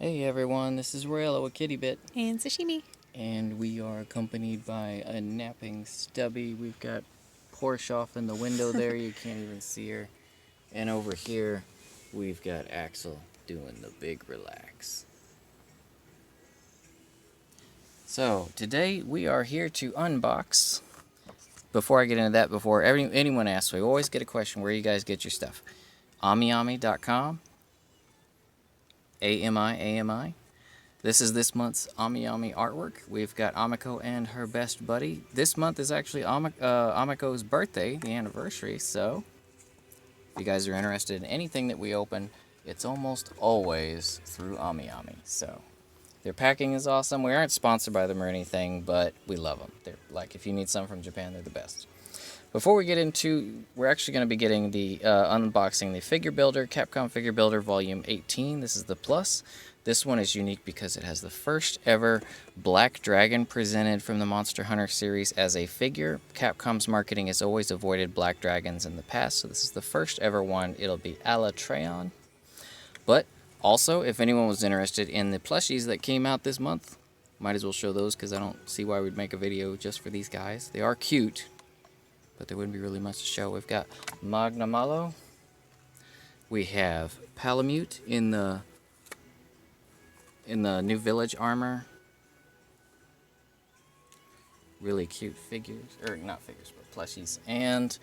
Hey everyone, this is Railo with Kitty Bit, And sashimi. and we are accompanied by a napping Stubby. We've got Porsche off in the window there, you can't even see her. And over here, we've got Axel doing the big relax. So, today we are here to unbox. Before I get into that, before anyone asks, we always get a question where you guys get your stuff. AmiAmi.com, AMI. This is this month's AmiAmi artwork. We've got Amiko and her best buddy. This month is actually Amiko's birthday, the anniversary, so if you guys are interested in anything that we open, it's almost always through AmiAmi. So their packing is awesome. We aren't sponsored by them or anything, but we love them. They're like, if you need some from Japan, they're the best. Before we get into, we're actually going to be getting the unboxing the Figure Builder, Capcom Figure Builder Volume 18. This is the Plus. This one is unique because it has the first ever black dragon presented from the Monster Hunter series as a figure. Capcom's marketing has always avoided black dragons in the past, so this is the first ever one. It'll be Alatreon. But also, if anyone was interested in the plushies that came out this month, might as well show those because I don't see why we'd make a video just for these guys. They are cute, but there wouldn't be really much to show. We've got Magnamalo. We have Palamute in the New Village armor. Really cute figures, or not figures, but plushies. And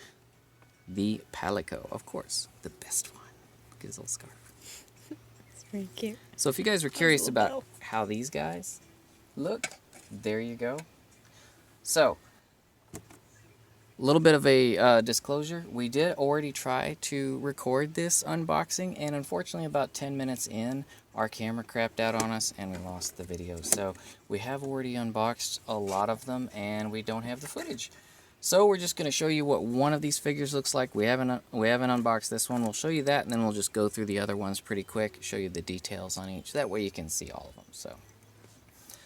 the Palico, of course, the best one. Look at his little scarf. It's very cute. So if you guys were curious about how these guys look, there you go. So, a little bit of a disclosure. We did already try to record this unboxing, and unfortunately about 10 minutes in, our camera crapped out on us and we lost the video. So we have already unboxed a lot of them and we don't have the footage. So we're just going to show you what one of these figures looks like. We haven't unboxed this one. We'll show you that, and then we'll just go through the other ones pretty quick, show you the details on each. That way you can see all of them. So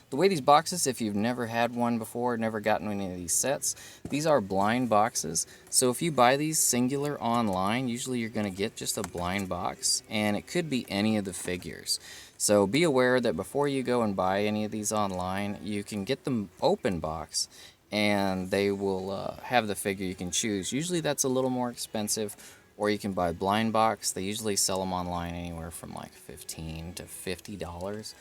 the way these boxes, if you've never had one before, never gotten any of these sets, these are blind boxes. So if you buy these singular online, usually you're going to get just a blind box, and it could be any of the figures. So be aware that before you go and buy any of these online, you can get them open box, and they will have the figure you can choose. Usually that's a little more expensive, or you can buy blind box. They usually sell them online anywhere from like $15 to $50.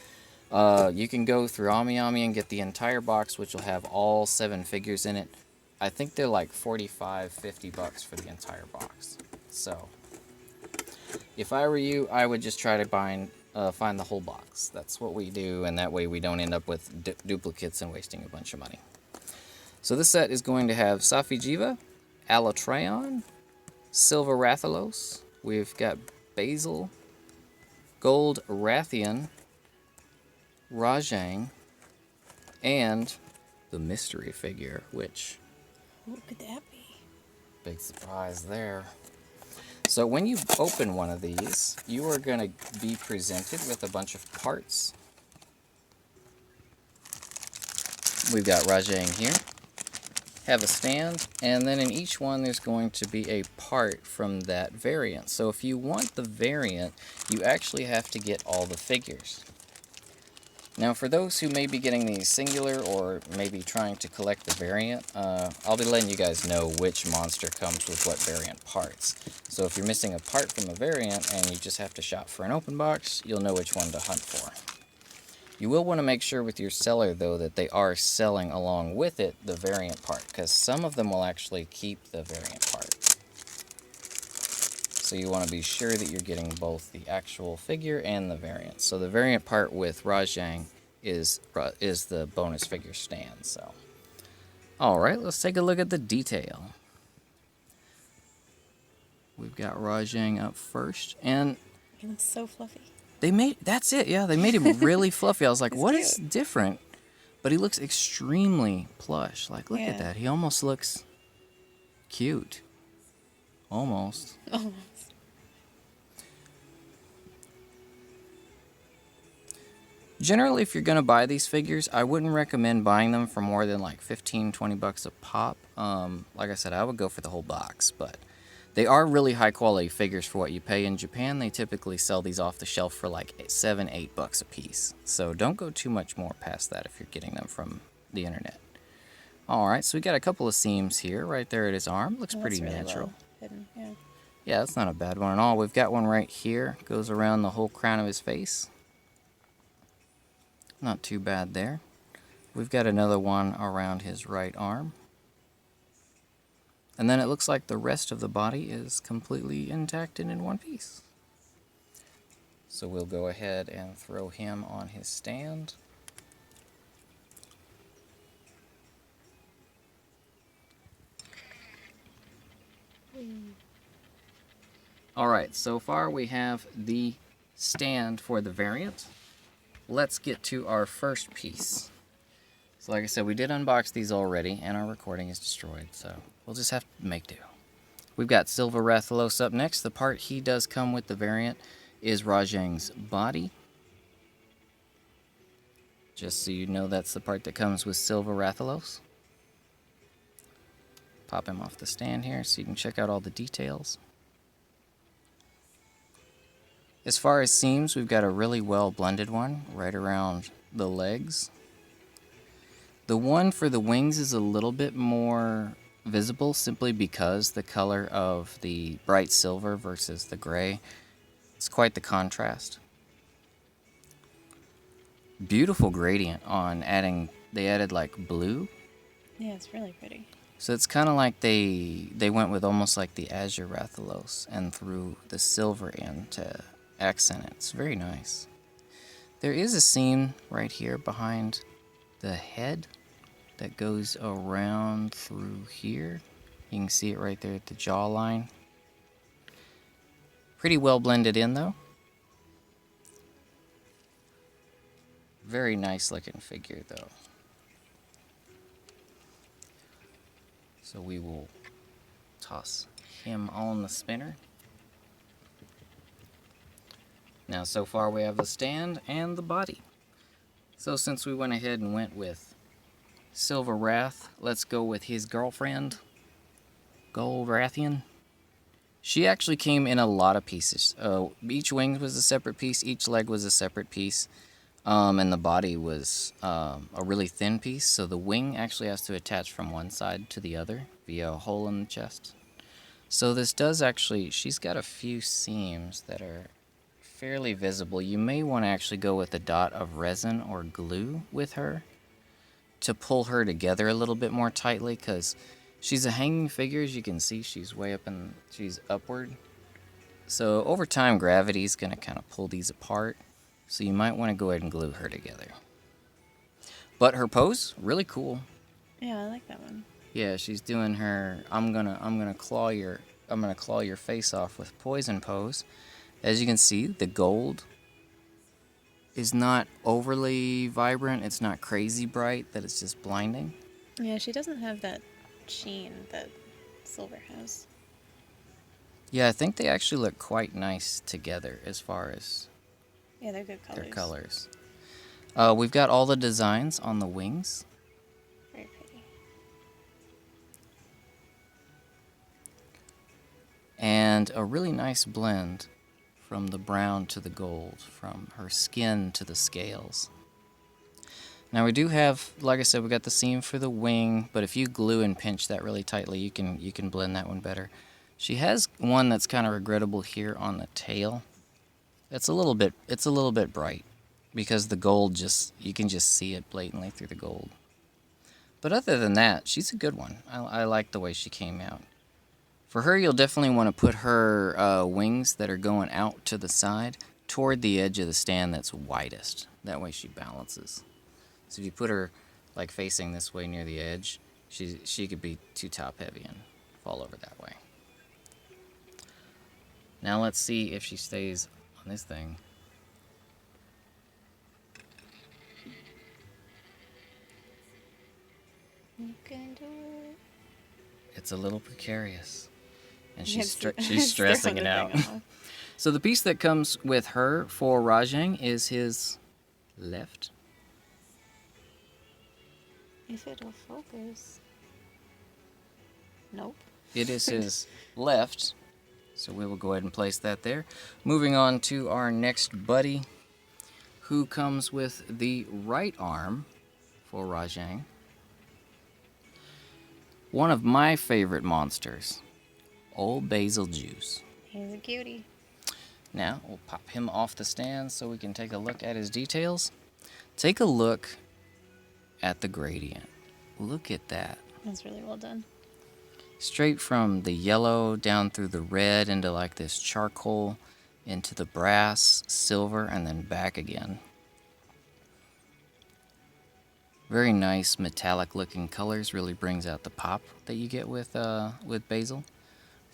You can go through AmiAmi and get the entire box, which will have all 7 figures in it. I think they're like $45-50 for the entire box. So, if I were you, I would just try to find the whole box. That's what we do, and that way we don't end up with duplicates and wasting a bunch of money. So this set is going to have Safi'jiiva, Alatreon, Silver Rathalos. We've got Basil, Gold Rathian, Rajang, and the mystery figure, which, What could that be? big surprise there. So when you open one of these, you are going to be presented with a bunch of parts. We've got Rajang here, have a stand, and then in each one there's going to be a part from that variant. So if you want the variant, you actually have to get all the figures. Now, for those who may be getting these singular or maybe trying to collect the variant, I'll be letting you guys know which monster comes with what variant parts. So if you're missing a part from a variant and you just have to shop for an open box, you'll know which one to hunt for. You will want to make sure with your seller, though, that they are selling along with it the variant part, because some of them will actually keep the variant part. So you want to be sure that you're getting both the actual figure and the variant. So the variant part with Rajang is the bonus figure stand. So, all right, let's take a look at the detail. We've got Rajang up first, and He looks so fluffy. that's it, yeah, they made him really fluffy. I was like, what is cute. different? But he looks extremely plush. Like, look at that. He almost looks cute. Almost. Almost. Generally, if you're going to buy these figures, I wouldn't recommend buying them for more than like $15-20 a pop. Like I said, I would go for the whole box, but They are really high quality figures for what you pay. In Japan, they typically sell these off the shelf for like $7-8 a piece. So don't go too much more past that if you're getting them from the internet. Alright, so we got a couple of seams here, right there at his arm. Looks Oh, pretty that's really natural. well hidden. Yeah. Yeah, that's not a bad one at all. We've got one right here. Goes around the whole crown of his face. Not too bad there. We've got another one around his right arm. And then it looks like the rest of the body is completely intact and in one piece. So we'll go ahead and throw him on his stand. Alright, so far we have the stand for the variant. Let's get to our first piece. So like I said, we did unbox these already, and our recording is destroyed, so we'll just have to make do. We've got Silver Rathalos up next. The part he does come with the variant is Rajang's body. Just so you know, that's the part that comes with Silver Rathalos. Pop him off the stand here so you can check out all the details. As far as seams, we've got a really well blended one right around the legs. The one for the wings is a little bit more visible simply because the color of the bright silver versus the gray. It's quite the contrast. Beautiful gradient on they added like blue. Yeah, it's really pretty. So it's kind of like they went with almost like the Azure Rathalos and threw the silver in to accent it. It's very nice. There is a seam right here behind the head that goes around through here. You can see it right there at the jawline. Pretty well blended in though. Very nice looking figure though. So we will toss him on the spinner. Now so far we have the stand and the body. So since we went ahead and went with Silver Wrath, let's go with his girlfriend, Gold Rathian. She actually came in a lot of pieces. Each wing was a separate piece, each leg was a separate piece, and the body was a really thin piece, so the wing actually has to attach from one side to the other via a hole in the chest. So this does actually, she's got a few seams that are fairly visible. You may want to actually go with a dot of resin or glue with her to pull her together a little bit more tightly, because she's a hanging figure. As you can see, she's way up and she's upward. So over time, gravity's going to kind of pull these apart. So you might want to go ahead and glue her together. But her pose, really cool. Yeah, I like that one. Yeah, she's doing her I'm gonna claw your face off with poison pose. As you can see, the gold is not overly vibrant. It's not crazy bright that it's just blinding. Yeah, she doesn't have that sheen that silver has. Yeah, I think they actually look quite nice together as far as Yeah, they're good colors. their colors. We've got all the designs on the wings. Very pretty. And a really nice blend from the brown to the gold, from her skin to the scales. Now we do have, like I said, we got the seam for the wing, but if you glue and pinch that really tightly, you can blend that one better. She has one that's kind of regrettable here on the tail. It's a little bit bright because the gold you can just see it blatantly through the gold. But other than that, she's a good one. I like the way she came out. For her, you'll definitely want to put her wings that are going out to the side toward the edge of the stand that's widest. That way she balances. So if you put her like facing this way near the edge, she could be too top heavy and fall over that way. Now let's see if she stays on this thing. You can do it. It's a little precarious. And Yes, she's stressing it out. So the piece that comes with her for Rajang is his left. If it'll focus. Nope. It is his left So we will go ahead and place that there. Moving on to our next buddy, who comes with the right arm for Rajang. One of my favorite monsters, old Bazelgeuse. He's a cutie. Now, we'll pop him off the stand so we can take a look at his details. Take a look at the gradient. Look at that. That's really well done. Straight from the yellow down through the red into like this charcoal, into the brass, silver, and then back again. Very nice metallic looking colors, really brings out the pop that you get with Basil.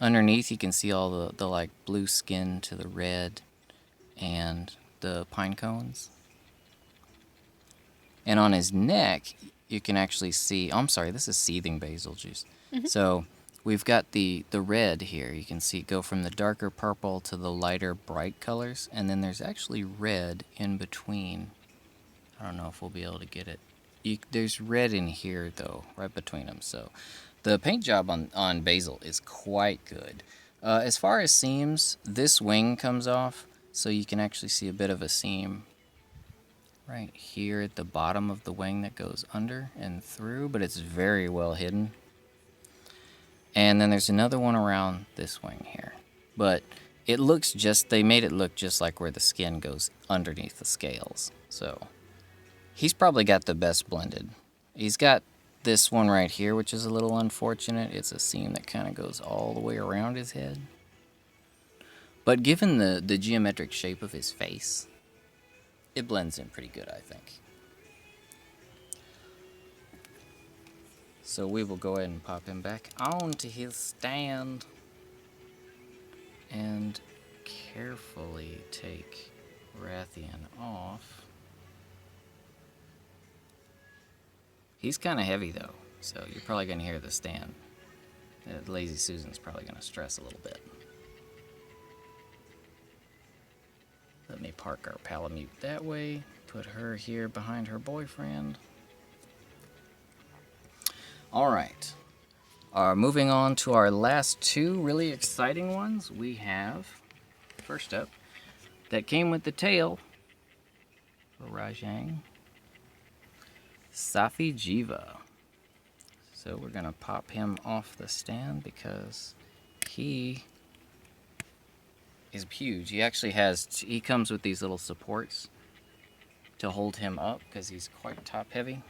Underneath you can see all the like blue skin to the red and the pine cones. And on his neck you can actually see, oh, I'm sorry, this is Seething Bazelgeuse. So we've got the red here. You can see it go from the darker purple to the lighter bright colors, and then there's actually red in between. I don't know if we'll be able to get it. There's red in here though, right between them. So the paint job on Basil is quite good. As far as seams, this wing comes off, so you can actually see a bit of a seam right here at the bottom of the wing that goes under and through, but it's very well hidden. And then there's another one around this wing here, but it looks they made it look just like where the skin goes underneath the scales. So he's probably got the best blended. He's got this one right here, which is a little unfortunate. It's a seam that kind of goes all the way around his head. But given the geometric shape of his face, it blends in pretty good, I think. So we will go ahead and pop him back onto his stand and carefully take Rathian off. He's kind of heavy though, so you're probably going to hear the stand. Lazy Susan's probably going to stress a little bit. Let me park our Palamute that way, put her here behind her boyfriend. Alright, moving on to our last two really exciting ones. We have, first up, that came with the tail for Rajang, Safi'jiiva. So we're going to pop him off the stand because he is huge. He comes with these little supports to hold him up because he's quite top heavy.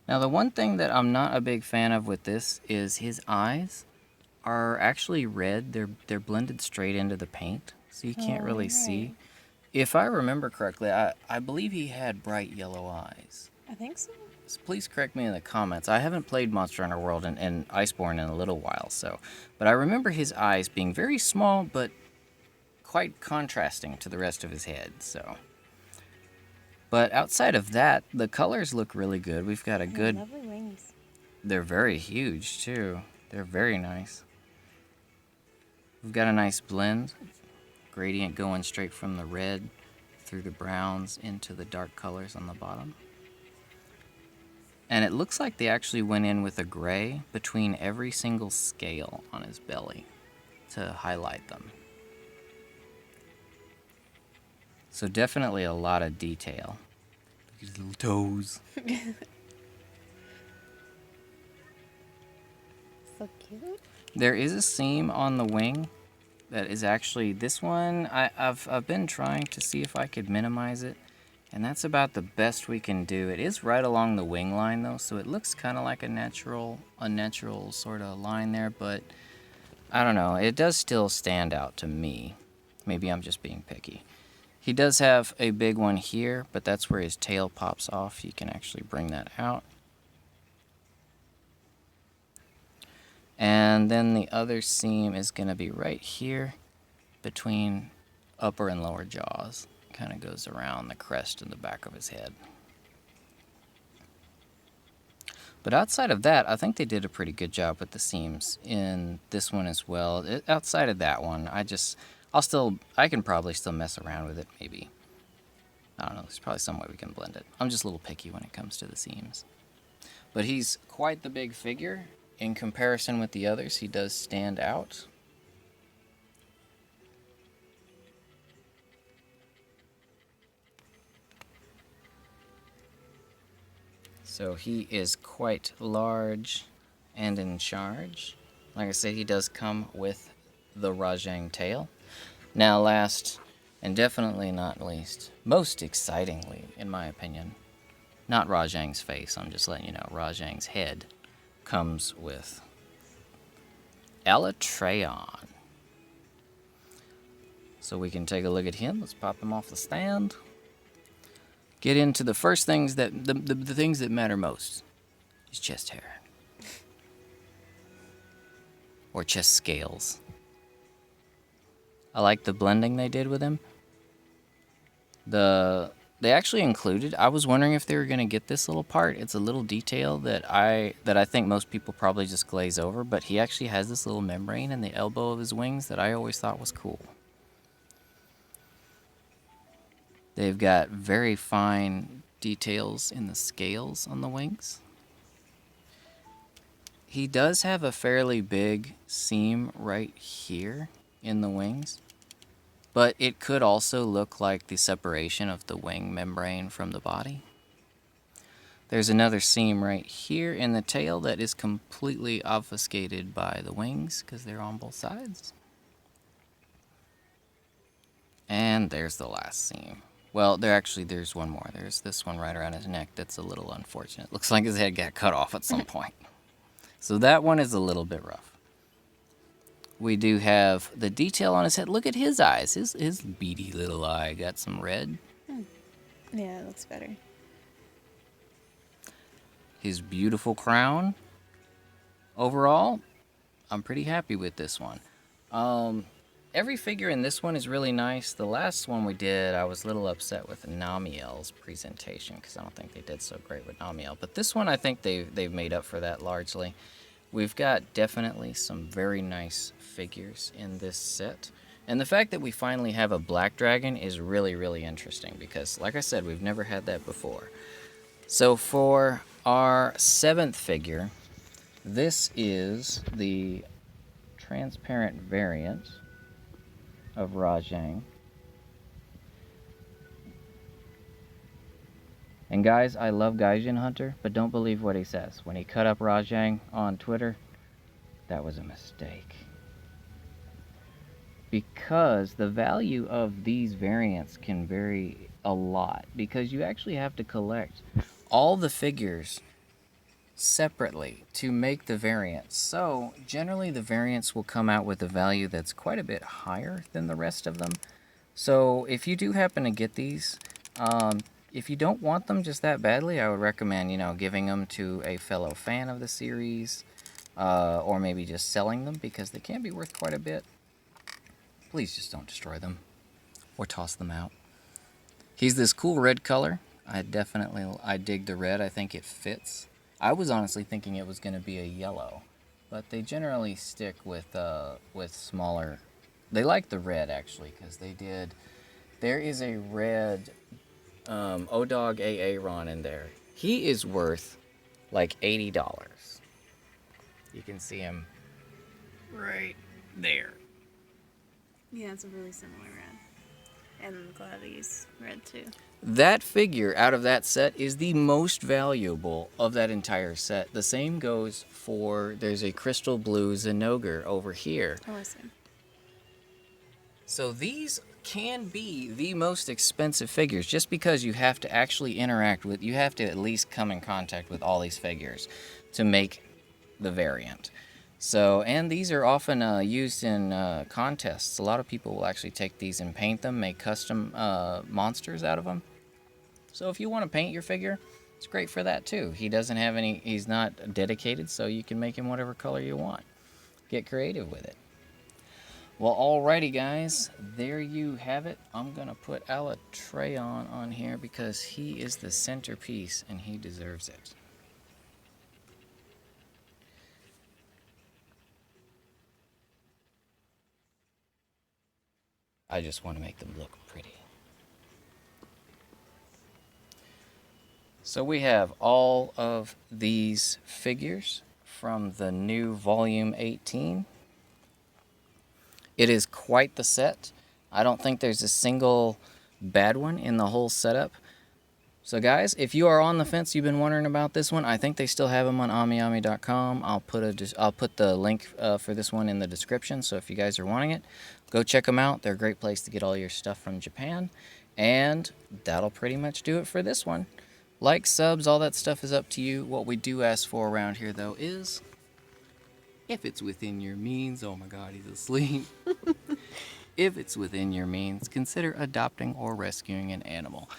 Now the one thing that I'm not a big fan of with this is his eyes are actually red. They're blended straight into the paint, so you can't really see. If I remember correctly, I believe he had bright yellow eyes. I think so. So please correct me in the comments. I haven't played Monster Hunter World and Iceborne in a little while, but I remember his eyes being very small, but quite contrasting to the rest of his head. But outside of that, the colors look really good. We've got a good. Lovely wings. They're very huge too. They're very nice. We've got a nice blend. Gradient going straight from the red through the browns into the dark colors on the bottom. And it looks like they actually went in with a gray between every single scale on his belly to highlight them. So definitely a lot of detail. Look at his little toes. So cute. There is a seam on the wing that is actually, this one, I've been trying to see if I could minimize it, and that's about the best we can do. It is right along the wing line though, so it looks kind of like a natural sort of line there, but I don't know, it does still stand out to me. Maybe I'm just being picky. He does have a big one here, but that's where his tail pops off. You can actually bring that out. And then the other seam is going to be right here between upper and lower jaws. Kind of goes around the crest and the back of his head. But outside of that, I think they did a pretty good job with the seams in this one as well. Outside of that one, I can probably still mess around with it, maybe. I don't know, there's probably some way we can blend it. I'm just a little picky when it comes to the seams. But he's quite the big figure. in comparison with the others, he does stand out. So he is quite large and in charge. Like I said, he does come with the Rajang tail. Now last, and definitely not least, most excitingly, in my opinion, not Rajang's face, I'm just letting you know, Rajang's head comes with Alatreon. So we can take a look at him. Let's pop him off the stand. Get into the first things that, the things that matter most. His chest hair. Or chest scales. I like the blending they did with him. They actually included, I was wondering if they were going to get this little part. It's a little detail that I think most people probably just glaze over, but he actually has this little membrane in the elbow of his wings that I always thought was cool. They've got very fine details in the scales on the wings. He does have a fairly big seam right here in the wings, but it could also look like the separation of the wing membrane from the body. There's another seam right here in the tail that is completely obfuscated by the wings because they're on both sides. And there's the last seam. Well, there's one more. There's this one right around his neck that's a little unfortunate. Looks like his head got cut off at some point. So that one is a little bit rough. We do have the detail on his head. Look at his eyes. His beady little eye got some red. Yeah, it looks better. His beautiful crown. Overall, I'm pretty happy with this one. Every figure in this one is really nice. The last one we did, I was a little upset with Namiel's presentation because I don't think they did so great with Namiel. But this one, I think they've made up for that largely. We've got definitely some very nice figures in this set. And the fact that we finally have a black dragon is really, really interesting because, like I said, we've never had that before. So for our 7th figure, this is the transparent variant of Rajang. And guys, I love Gaijinhunter, but don't believe what he says. When he cut up Rajang on Twitter, that was a mistake. Because the value of these variants can vary a lot, because you actually have to collect all the figures separately to make the variants. So generally the variants will come out with a value that's quite a bit higher than the rest of them. So if you do happen to get these, if you don't want them just that badly, I would recommend, giving them to a fellow fan of the series, or maybe just selling them because they can be worth quite a bit. Please just don't destroy them or toss them out. He's this cool red color. I dig the red. I think it fits. I was honestly thinking it was going to be a yellow, but they generally stick with smaller. They like the red actually because they did. There is a red O-Dog Aaron in there. He is worth like $80. You can see him right there. Yeah, it's a really similar red. And Glady's red too. That figure out of that set is the most valuable of that entire set. The same goes for, there's a crystal blue Zinogre over here. Oh, I see. So these can be the most expensive figures just because you have to actually interact with, you have to at least come in contact with all these figures to make the variant. So, and these are often used in contests. A lot of people will actually take these and paint them, make custom monsters out of them. So if you want to paint your figure, it's great for that too. He doesn't have any, he's not dedicated, so you can make him whatever color you want. Get creative with it. Well, alrighty guys, there you have it. I'm going to put Alatreon on here because he is the centerpiece and he deserves it. I just want to make them look pretty. So we have all of these figures from the new Volume 18. It is quite the set. I don't think there's a single bad one in the whole setup. So guys, if you are on the fence, you've been wondering about this one, I think they still have them on AmiAmi.com. I'll put the link for this one in the description, so if you guys are wanting it, go check them out. They're a great place to get all your stuff from Japan. And that'll pretty much do it for this one. Like, subs, all that stuff is up to you. What we do ask for around here, though, is if it's within your means. Oh my god, he's asleep. If it's within your means, consider adopting or rescuing an animal.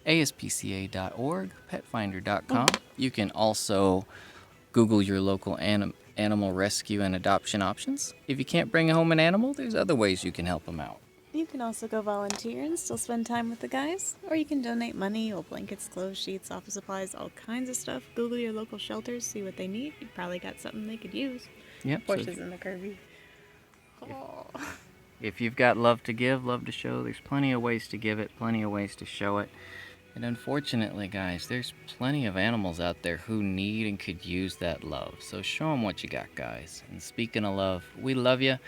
ASPCA.org, petfinder.com. You can also Google your local animal rescue and adoption options. If you can't bring home an animal, there's other ways you can help them out. You can also go volunteer and still spend time with the guys, or you can donate money, old blankets, clothes, sheets, office supplies, all kinds of stuff. Google your local shelters, see what they need. You probably got something they could use. Yep. Horses in the Kirby. Oh. If you've got love to give, love to show, there's plenty of ways to give it, plenty of ways to show it. And unfortunately, guys, there's plenty of animals out there who need and could use that love. So show them what you got, guys. And speaking of love, we love you.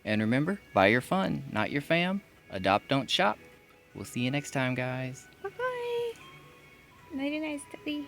And remember, buy your fun, not your fam. Adopt, don't shop. We'll see you next time, guys. Bye-bye. Nighty-night, Stubby.